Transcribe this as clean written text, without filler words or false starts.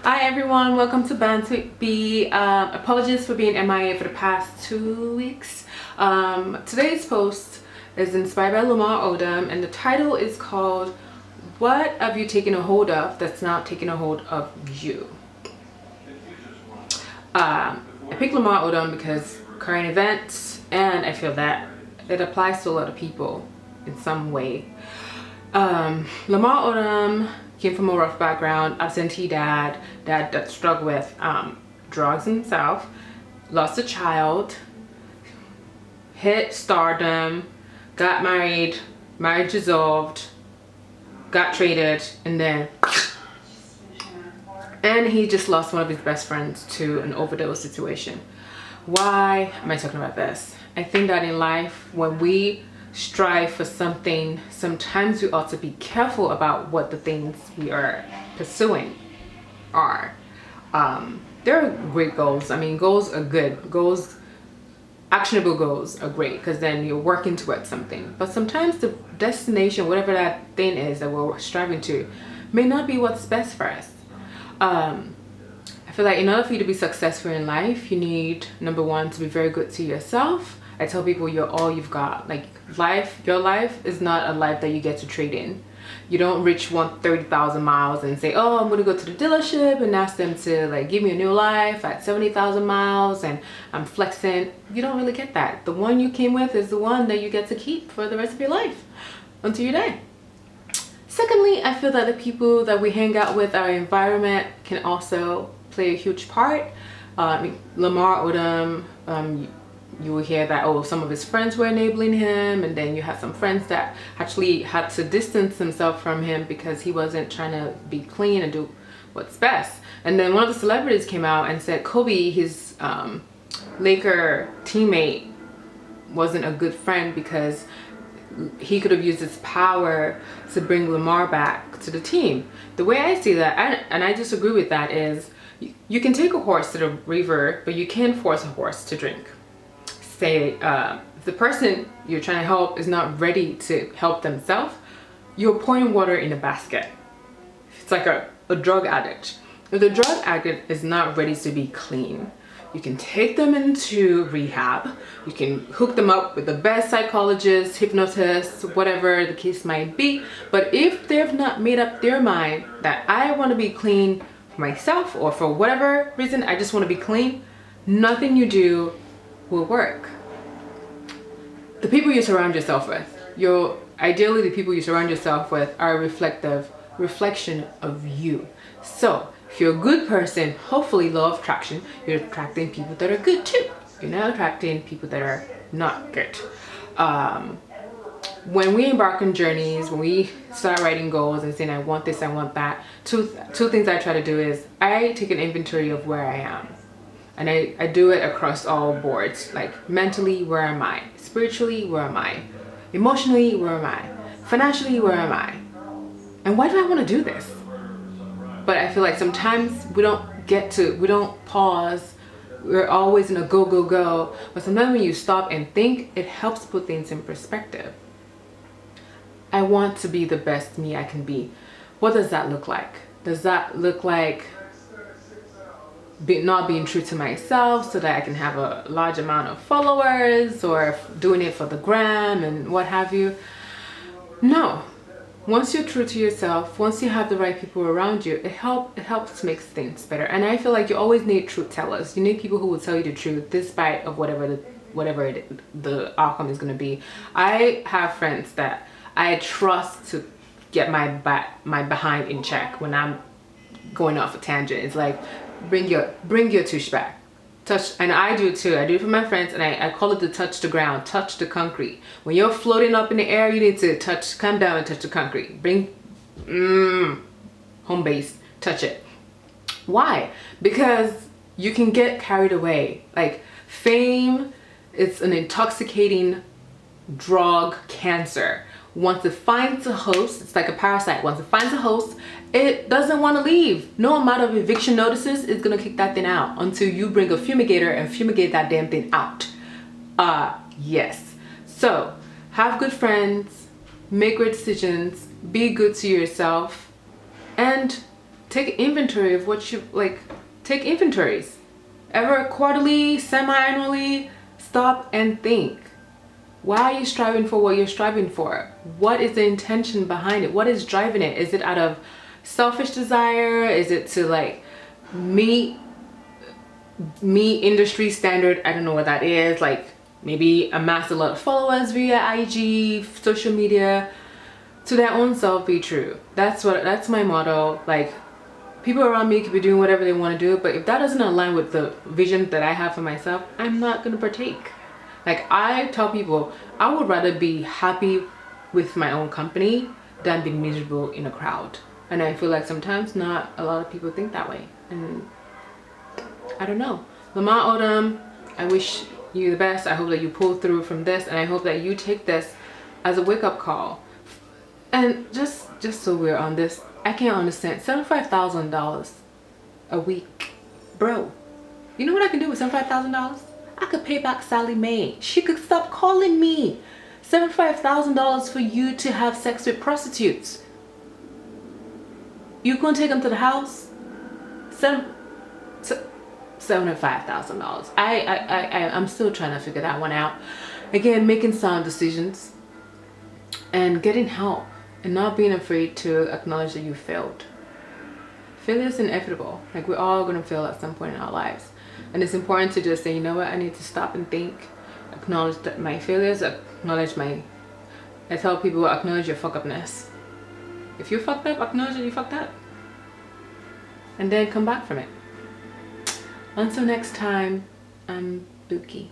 Hi everyone, welcome to Bants W. Apologies for being MIA for the past 2 weeks. Today's post is inspired by Lamar Odom and the title is called "What Have You Taken a Hold of That's Not Taking a Hold of You?" I picked Lamar Odom because current events, and I feel that it applies to a lot of people in some way. Lamar Odom came from a rough background, absentee dad that struggled with drugs himself, lost a child, hit stardom, got married, marriage dissolved, got traded, and he just lost one of his best friends to an overdose situation. Why am I talking about this? I think that in life, when we strive for something, sometimes we ought to be careful about what the things we are pursuing are. There are great goals. I mean, goals are good. Goals, actionable goals are great because then you're working towards something. But sometimes the destination, whatever that thing is that we're striving to, may not be what's best for us. I feel like in order for you to be successful in life, you need, number one, to be very good to yourself. I tell people you're all you've got. Like your life is not a life that you get to trade in. You don't reach 30,000 miles and say, oh, I'm gonna go to the dealership and ask them to like give me a new life at 70,000 miles and I'm flexing. You don't really get that. The one you came with is the one that you get to keep for the rest of your life until you die. Secondly, I feel that the people that we hang out with, our environment, can also play a huge part. Lamar Odom, you will hear that, oh, some of his friends were enabling him, and then you have some friends that actually had to distance themselves from him because he wasn't trying to be clean and do what's best. And then one of the celebrities came out and said Kobe, his Laker teammate, wasn't a good friend because he could have used his power to bring Lamar back to the team. The way I see that, and I disagree with that, is you can take a horse to the river, but you can't force a horse to drink. Say if the person you're trying to help is not ready to help themselves, you're pouring water in a basket. It's like a drug addict. If the drug addict is not ready to be clean, you can take them into rehab. You can hook them up with the best psychologists, hypnotists, whatever the case might be. But if they've not made up their mind that I want to be clean for myself or for whatever reason, I just want to be clean, nothing you do will work. The people you surround yourself with, ideally the people you surround yourself with are a reflection of you. So if you're a good person, hopefully law of attraction, you're attracting people that are good too. You're not attracting people that are not good. When we embark on journeys, when we start writing goals and saying I want this, I want that, two things I try to do is I take an inventory of where I am. And I do it across all boards, like mentally, where am I? Spiritually, where am I? Emotionally, where am I? Financially, where am I? And why do I want to do this? But I feel like sometimes we don't pause. We're always in a go, go, go. But sometimes when you stop and think, it helps put things in perspective. I want to be the best me I can be. What does that look like? Does that look like not being true to myself so that I can have a large amount of followers, or doing it for the gram and what have you? No. Once you're true to yourself, once you have the right people around you, it helps make things better. And I feel like you always need truth tellers. You need people who will tell you the truth despite of whatever the outcome is going to be. I have friends that I trust to get my behind in check when I'm going off a tangent. It's like, bring your tush back. Touch, and I do too. I do it for my friends, and I call it the touch the ground, touch the concrete. When you're floating up in the air, you need to come down and touch the concrete. Bring home base, touch it. Why? Because you can get carried away. Like fame, it's an intoxicating drug cancer. Once it finds a host, it's like a parasite. Once it finds a host, it doesn't want to leave. No amount of eviction notices is going to kick that thing out until you bring a fumigator and fumigate that damn thing out. Yes. So, have good friends, make great decisions, be good to yourself, and take inventory of what you like. Take inventories. Ever quarterly, semi-annually, stop and think. Why are you striving for what you're striving for? What is the intention behind it? What is driving it? Is it out of selfish desire? Is it to like meet industry standard? I don't know what that is. Like maybe amass a lot of followers via IG, social media, to their own self be true. That's my motto. Like, people around me could be doing whatever they want to do, but if that doesn't align with the vision that I have for myself, I'm not going to partake. Like, I tell people, I would rather be happy with my own company than be miserable in a crowd. And I feel like sometimes not a lot of people think that way. And I don't know. Lamar Odom, I wish you the best. I hope that you pull through from this, and I hope that you take this as a wake-up call. And just so we're on this, I can't understand $75,000 a week. Bro, you know what I can do with $75,000? I could pay back Sally Mae. She could stop calling me. $75,000 for you to have sex with prostitutes. You gonna take them to the house? $75,000. I'm still trying to figure that one out. Again, making sound decisions and getting help and not being afraid to acknowledge that you failed. Failure is inevitable. Like, we're all gonna fail at some point in our lives. And it's important to just say, you know what, I need to stop and think, acknowledge that my failures, I tell people, acknowledge your fuck upness. If you fucked up, acknowledge that you fucked up. And then come back from it. Until next time, I'm Buki.